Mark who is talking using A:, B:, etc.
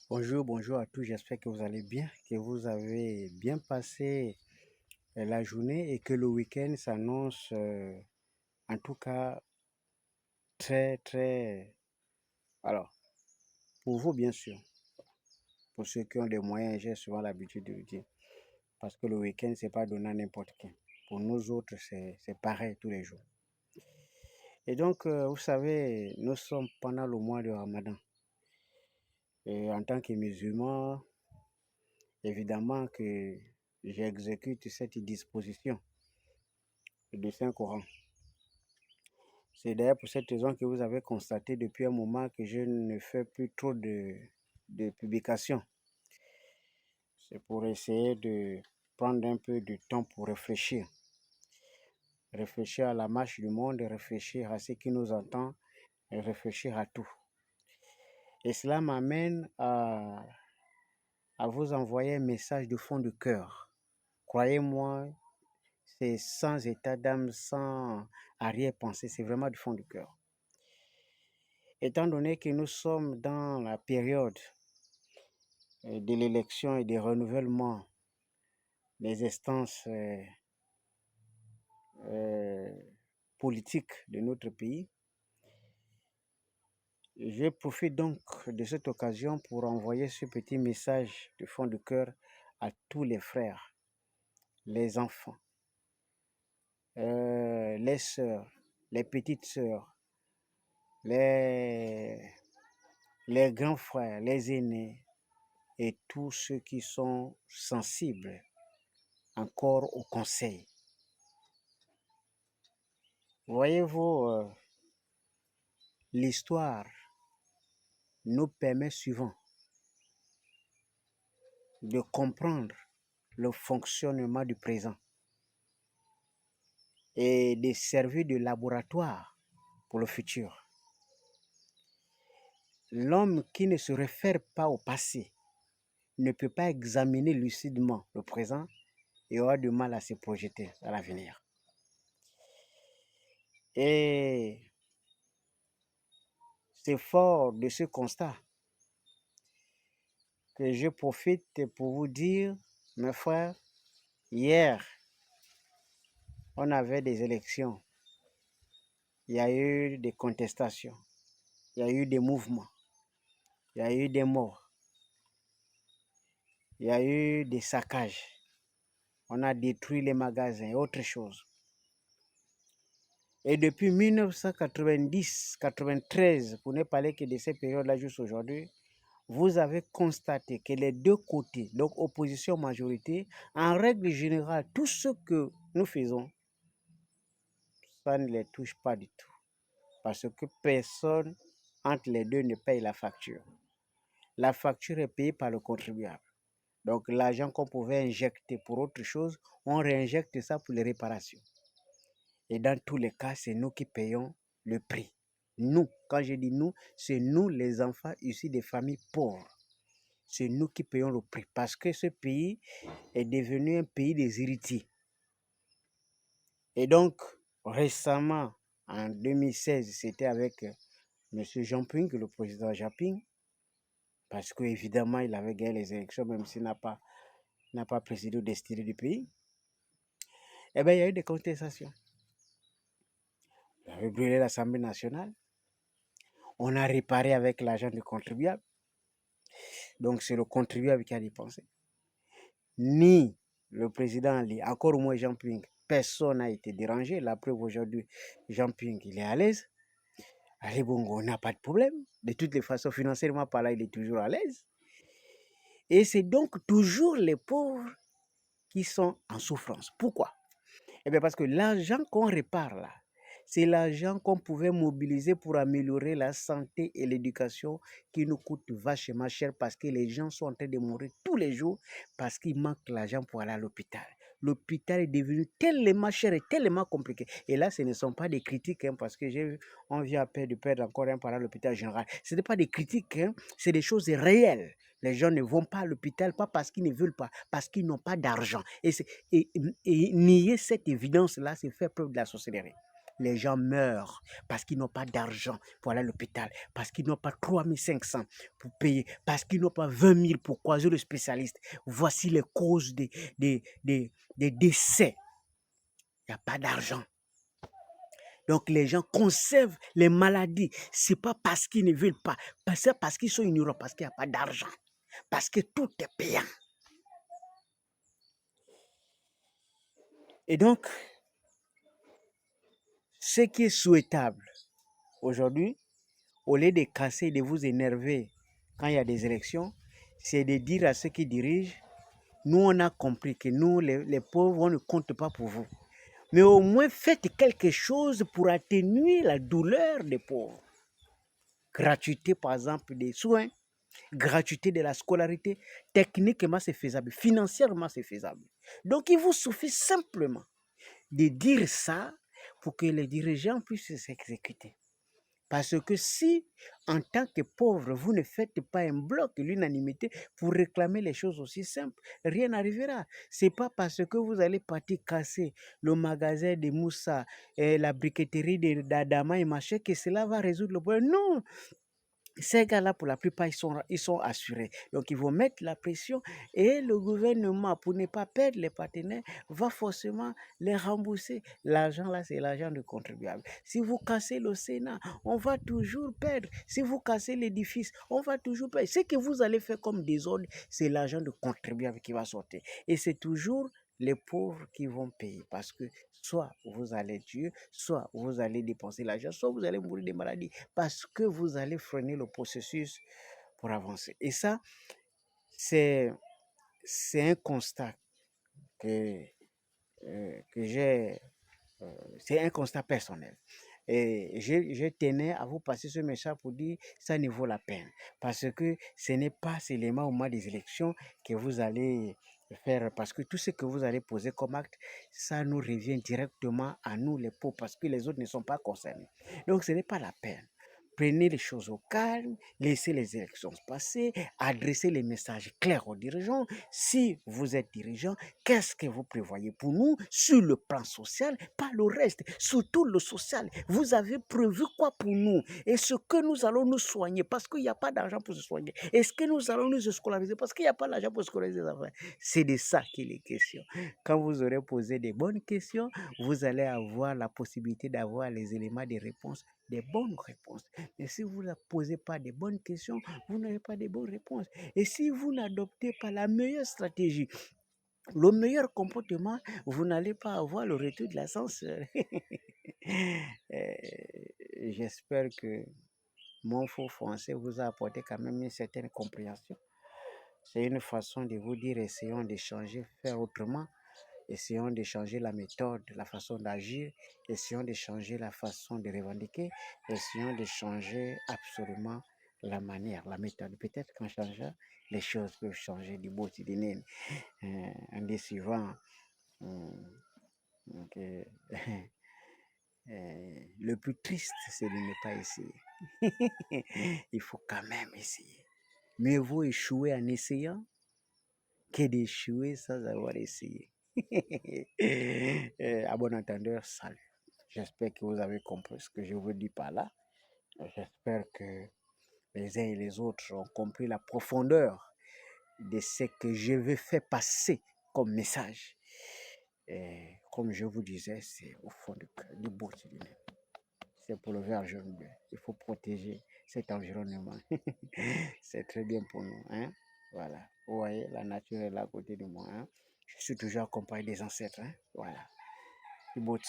A: Bonjour, bonjour à tous, j'espère que vous allez bien, que vous avez bien passé la journée et que le week-end s'annonce en tout cas très, très... Alors, pour vous bien sûr, pour ceux qui ont des moyens, j'ai souvent l'habitude de le dire, parce que le week-end, c'est pas donné à n'importe qui. Pour nous autres, c'est pareil tous les jours. Et donc, vous savez, nous sommes pendant le mois de Ramadan. Et en tant que musulman, évidemment que j'exécute cette disposition du Saint-Coran. C'est d'ailleurs pour cette raison que vous avez constaté depuis un moment que je ne fais plus trop de publications. C'est pour essayer de prendre un peu de temps pour réfléchir. Réfléchir à la marche du monde, réfléchir à ce qui nous entend et réfléchir à tout. Et cela m'amène à vous envoyer un message de fond de cœur. Croyez-moi, c'est sans état d'âme, sans arrière-pensée, c'est vraiment du fond du cœur. Étant donné que nous sommes dans la période de l'élection et des renouvellements des instances politiques de notre pays, je profite donc de cette occasion pour envoyer ce petit message de fond de cœur à tous les frères, les enfants, les sœurs, les petites sœurs, les, les grands frères, les aînés et tous ceux qui sont sensibles encore au conseil. Voyez-vous, l'histoire nous permet souvent de comprendre le fonctionnement du présent et de servir de laboratoire pour le futur. L'homme qui ne se réfère pas au passé ne peut pas examiner lucidement le présent et aura du mal à se projeter à l'avenir. Et c'est fort de ce constat que je profite pour vous dire, mes frères, hier, on avait des élections, il y a eu des contestations, il y a eu des mouvements, il y a eu des morts, il y a eu des saccages, on a détruit les magasins et autre chose. Et depuis 1990-93, pour ne parler que de ces périodes-là jusqu'à aujourd'hui, vous avez constaté que les deux côtés, donc opposition, majorité, en règle générale, tout ce que nous faisons, ça ne les touche pas du tout. Parce que personne entre les deux ne paye la facture. La facture est payée par le contribuable. Donc l'argent qu'on pouvait injecter pour autre chose, on réinjecte ça pour les réparations. Et dans tous les cas, c'est nous qui payons le prix. Nous, quand je dis nous, c'est nous les enfants issus des familles pauvres. C'est nous qui payons le prix parce que ce pays est devenu un pays des héritiers. Et donc, récemment, en 2016, c'était avec M. Jean-Ping, le président Jean-Ping, parce qu'évidemment, il avait gagné les élections, même s'il n'a pas présidé au destin du pays. Eh bien, il y a eu des contestations. On avait brûlé l'Assemblée nationale. On a réparé avec l'argent du contribuable. Donc, c'est le contribuable qui a dépensé. Ni le président Ali, encore moins Jean-Ping, personne n'a été dérangé. La preuve aujourd'hui, Jean-Ping, il est à l'aise. Ali Bongo n'a pas de problème. De toutes les façons, financièrement par là, il est toujours à l'aise. Et c'est donc toujours les pauvres qui sont en souffrance. Pourquoi? Eh bien parce que l'argent qu'on répare là, c'est l'argent qu'on pouvait mobiliser pour améliorer la santé et l'éducation qui nous coûte vachement cher parce que les gens sont en train de mourir tous les jours parce qu'il manque l'argent pour aller à l'hôpital. L'hôpital est devenu tellement cher et tellement compliqué. Et là, ce ne sont pas des critiques, parce que on vient à peine de perdre encore un parent à l'hôpital général. Ce n'est pas des critiques, c'est des choses réelles. Les gens ne vont pas à l'hôpital, pas parce qu'ils ne veulent pas, parce qu'ils n'ont pas d'argent. Et nier cette évidence-là, c'est faire preuve de la sorcellerie. les gens meurent parce qu'ils n'ont pas d'argent pour aller à l'hôpital, parce qu'ils n'ont pas 3500 pour payer, parce qu'ils n'ont pas 20 000 pour croiser le spécialiste. Voici les causes des décès. Il n'y a pas d'argent. Donc les gens conservent les maladies. Ce n'est pas parce qu'ils ne veulent pas, c'est parce qu'ils sont ignorants, parce qu'il n'y a pas d'argent, parce que tout est payant. Et donc, ce qui est souhaitable aujourd'hui, au lieu de casser, de vous énerver quand il y a des élections, c'est de dire à ceux qui dirigent, nous on a compris que nous, les pauvres, on ne compte pas pour vous. Mais au moins faites quelque chose pour atténuer la douleur des pauvres. Gratuité par exemple des soins, gratuité de la scolarité, techniquement c'est faisable, financièrement c'est faisable. Donc il vous suffit simplement de dire ça pour que les dirigeants puissent s'exécuter. Parce que si, en tant que pauvre, vous ne faites pas un bloc, l'unanimité, pour réclamer les choses aussi simples, rien n'arrivera. Ce n'est pas parce que vous allez partir casser le magasin de Moussa et la briqueterie d'Adama et machin que cela va résoudre le problème. Non, ces gars-là, pour la plupart, ils sont assurés. Donc, ils vont mettre la pression et le gouvernement, pour ne pas perdre les partenaires, va forcément les rembourser. L'argent, là, c'est l'argent du contribuable. Si vous cassez le Sénat, on va toujours perdre. Si vous cassez l'édifice, on va toujours perdre. Ce que vous allez faire comme désordre, c'est l'argent du contribuable qui va sortir. Et c'est toujours les pauvres qui vont payer parce que soit vous allez tuer, soit vous allez dépenser l'argent, soit vous allez mourir de maladie parce que vous allez freiner le processus pour avancer. Et ça, c'est un constat que j'ai, c'est un constat personnel. Et je tenais à vous passer ce message pour dire ça ne vaut la peine. Parce que ce n'est pas seulement au mois des élections que vous allez faire, parce que tout ce que vous allez poser comme acte, ça nous revient directement à nous les pauvres, parce que les autres ne sont pas concernés. Donc ce n'est pas la peine. Prenez les choses au calme, laissez les élections se passer, adressez les messages clairs aux dirigeants. Si vous êtes dirigeant, qu'est-ce que vous prévoyez pour nous sur le plan social, pas le reste, surtout le social. Vous avez prévu quoi pour nous? Est-ce que nous allons nous soigner parce qu'il n'y a pas d'argent pour se soigner? Est-ce que nous allons nous scolariser parce qu'il n'y a pas d'argent pour scolariser les enfants? C'est de ça qu'il est question. Quand vous aurez posé des bonnes questions, vous allez avoir la possibilité d'avoir les éléments de réponse, des bonnes réponses. Mais si vous ne posez pas de bonnes questions, vous n'aurez pas de bonnes réponses. Et si vous n'adoptez pas la meilleure stratégie, le meilleur comportement, vous n'allez pas avoir le retour de l'ascenseur. J'espère que mon faux français vous a apporté quand même une certaine compréhension. C'est une façon de vous dire, essayons de changer, faire autrement. Essayons de changer la méthode, la façon d'agir. Essayons de changer la façon de revendiquer. Essayons de changer absolument la manière, la méthode. Peut-être qu'en changeant, les choses peuvent changer du beau du nez. En décevant que le plus triste, c'est de ne pas essayer. Il faut quand même essayer. Mieux vaut échouer en essayant que d'échouer sans avoir essayé. À bon entendeur, salut. J'espère que vous avez compris ce que je vous dis par là. J'espère que les uns et les autres ont compris la profondeur de ce que je veux faire passer comme message. Et comme je vous disais, c'est au fond du bout du nez. C'est pour le vert jaune bleu. Il faut protéger cet environnement. C'est très bien pour nous. Hein? Voilà. Vous voyez, la nature est là à côté de moi. Hein? Je suis toujours accompagné des ancêtres. Hein? Voilà. Du bout.